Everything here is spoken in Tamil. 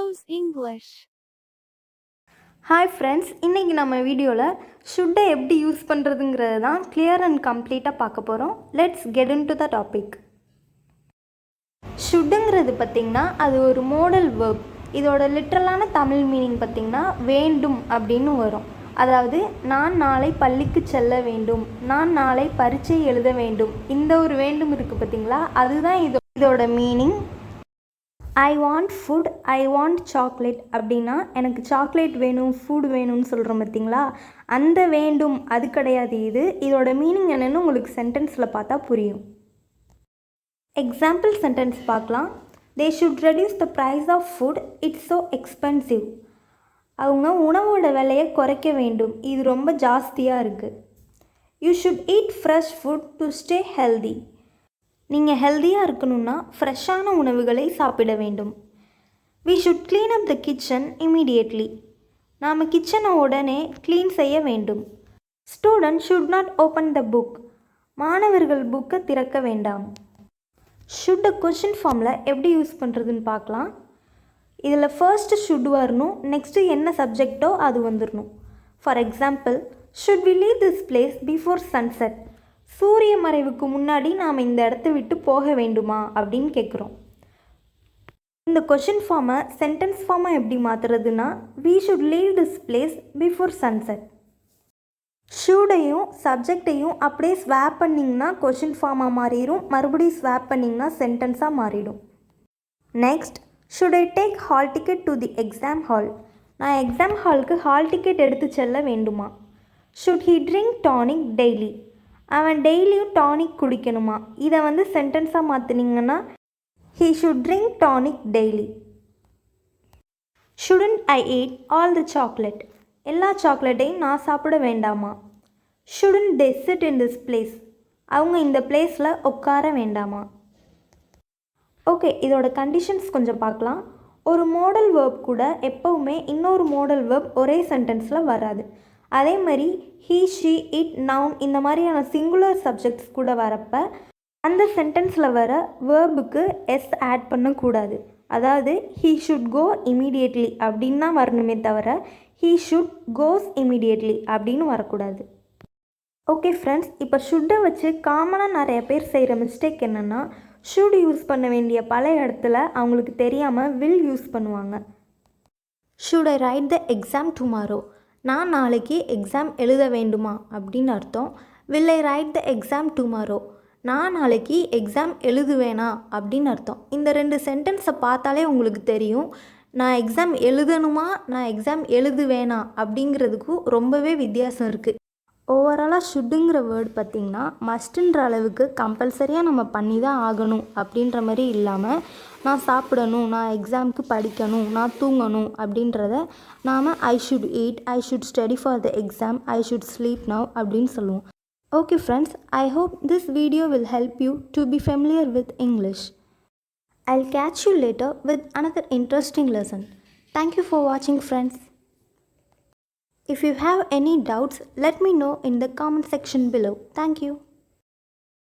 Mellow's English. ஹாய் ஃப்ரெண்ட்ஸ், இன்றைக்கி நம்ம வீடியோவில் ஷுட்டை எப்படி யூஸ் பண்ணுறதுங்கிறது தான் கிளியர் அண்ட் கம்ப்ளீட்டாக பார்க்க போகிறோம். Let's get into the topic. ஷுட்டுங்கிறது பார்த்திங்கன்னா அது ஒரு மோடல் வேர்ப். இதோட லிட்ரலான தமிழ் மீனிங் பார்த்திங்கன்னா வேண்டும் அப்படின்னு வரும். அதாவது நான் நாளை பள்ளிக்கு செல்ல வேண்டும், நான் நாளை பரீட்சை எழுத வேண்டும், இந்த ஒரு வேண்டும் இருக்குது பார்த்திங்களா, அதுதான் இதோட meaning. I want food, I want chocolate அப்படின்னா எனக்கு சாக்லேட் வேணும், ஃபுட் வேணும்னு சொல்கிறோம் பார்த்திங்களா, அந்த வேண்டும் அது கிடையாது. இதோட மீனிங் என்னென்னு உங்களுக்கு சென்டென்ஸில் பார்த்தா புரியும். எக்ஸாம்பிள் சென்டென்ஸ் பார்க்கலாம். They should reduce the price of food, it's so expensive. அவங்க உணவோட விலையை குறைக்க வேண்டும், இது ரொம்ப ஜாஸ்தியாக இருக்குது. You should eat fresh food to stay healthy. நீங்கள் ஹெல்த்தியாக இருக்கணும்னா ஃப்ரெஷ்ஷான உணவுகளை சாப்பிட வேண்டும். We should clean up the kitchen immediately. நாம் கிச்சனை உடனே க்ளீன் செய்ய வேண்டும். Student should not open the book. மாணவர்கள் புக்கை திறக்க வேண்டாம். ஷுட்டை கொஷின் ஃபார்மில் எப்படி யூஸ் பண்ணுறதுன்னு பார்க்கலாம். இதில் ஃபர்ஸ்ட்டு ஷுட் வரணும், நெக்ஸ்ட்டு என்ன சப்ஜெக்டோ அது வந்துடணும். For example, should we leave this place before sunset. சூரிய மறைவுக்கு முன்னாடி நாம் இந்த இடத்த விட்டு போக வேண்டுமா அப்படின்னு கேட்குறோம். இந்த கொஷின் ஃபார்மை சென்டென்ஸ் ஃபார்மாக எப்படி மாற்றுறதுன்னா, we should leave this place before sunset. ஷூடையும் சப்ஜெக்டையும் அப்படியே ஸ்வாப் பண்ணிங்கன்னா கொஷின் ஃபார்மாக மாறிடும், மறுபடியும் ஸ்வாப் பண்ணிங்கன்னா சென்டென்ஸாக மாறிடும். Next, should I take hall ticket to the exam hall. நான் எக்ஸாம் ஹாலுக்கு ஹால் டிக்கெட் எடுத்து செல்ல வேண்டுமா. Should he drink tonic daily. அவன் டெய்லியும் டானிக் குடிக்கணுமா. இதை சென்டென்ஸாக மாற்றினீங்கன்னா he should drink tonic daily. Shouldn't I eat all the chocolate. எல்லா சாக்லேட்டையும் நான் சாப்பிட வேண்டாமா. Shouldn't they sit in this place. அவங்க இந்த பிளேஸில் உட்கார வேண்டாமா. ஓகே, இதோட கண்டிஷன்ஸ் கொஞ்சம் பார்க்கலாம். ஒரு மோடல் வேர்ப் கூட எப்போவுமே இன்னொரு மோடல் வேர்ப் ஒரே சென்டென்ஸில் வராது. அதே மாதிரி ஹீ, ஷீ, இட், நவுன் இந்த மாதிரியான சிங்குலர் சப்ஜெக்ட்ஸ் கூட வரப்போ அந்த சென்டென்ஸில் வர வேர்புக்கு எஸ் ஆட் பண்ணக்கூடாது. அதாவது ஹீ ஷுட் கோ இமீடியட்லி அப்படின்னு தான் வரணுமே தவிர ஹீ ஷுட் கோஸ் இமீடியட்லி அப்படின்னு வரக்கூடாது. ஓகே ஃப்ரெண்ட்ஸ், இப்போ ஷுட்டை வச்சு காமனாக நிறைய பேர் செய்கிற மிஸ்டேக் என்னென்னா, ஷுட் யூஸ் பண்ண வேண்டிய பல இடத்துல அவங்களுக்கு தெரியாமல் வில் யூஸ் பண்ணுவாங்க. Should I right the exam tomorrow. நான் நாளைக்கு எக்ஸாம் எழுத வேண்டுமா அப்படின்னு அர்த்தம். Will I right the exam tomorrow. நான் நாளைக்கு எக்ஸாம் எழுதுவேனா அப்படின்னு அர்த்தம். இந்த ரெண்டு சென்டென்ஸை பார்த்தாலே உங்களுக்கு தெரியும் நான் எக்ஸாம் எழுதணுமா, நான் எக்ஸாம் எழுதுவேனா அப்படிங்கிறதுக்கும் ரொம்பவே வித்தியாசம் இருக்குது. ஓவராலாக ஷுட்டுங்கிற வேர்டு பார்த்திங்கன்னா மஸ்ட்டுன்ற அளவுக்கு கம்பல்சரியாக நம்ம பண்ணி தான் ஆகணும் அப்படின்ற மாதிரி இல்லாமல் நான் சாப்பிடணும், நான் எக்ஸாமுக்கு படிக்கணும், நான் தூங்கணும் அப்படின்றத நாம் I should eat, I should study for the exam, I should sleep now அப்படின்னு சொல்லுவோம். Okay friends, I hope this video will help you to be familiar with English. I'll catch you later with another interesting lesson. Thank you for watching, friends. If you have any doubts, let me know in the comment section below. Thank you.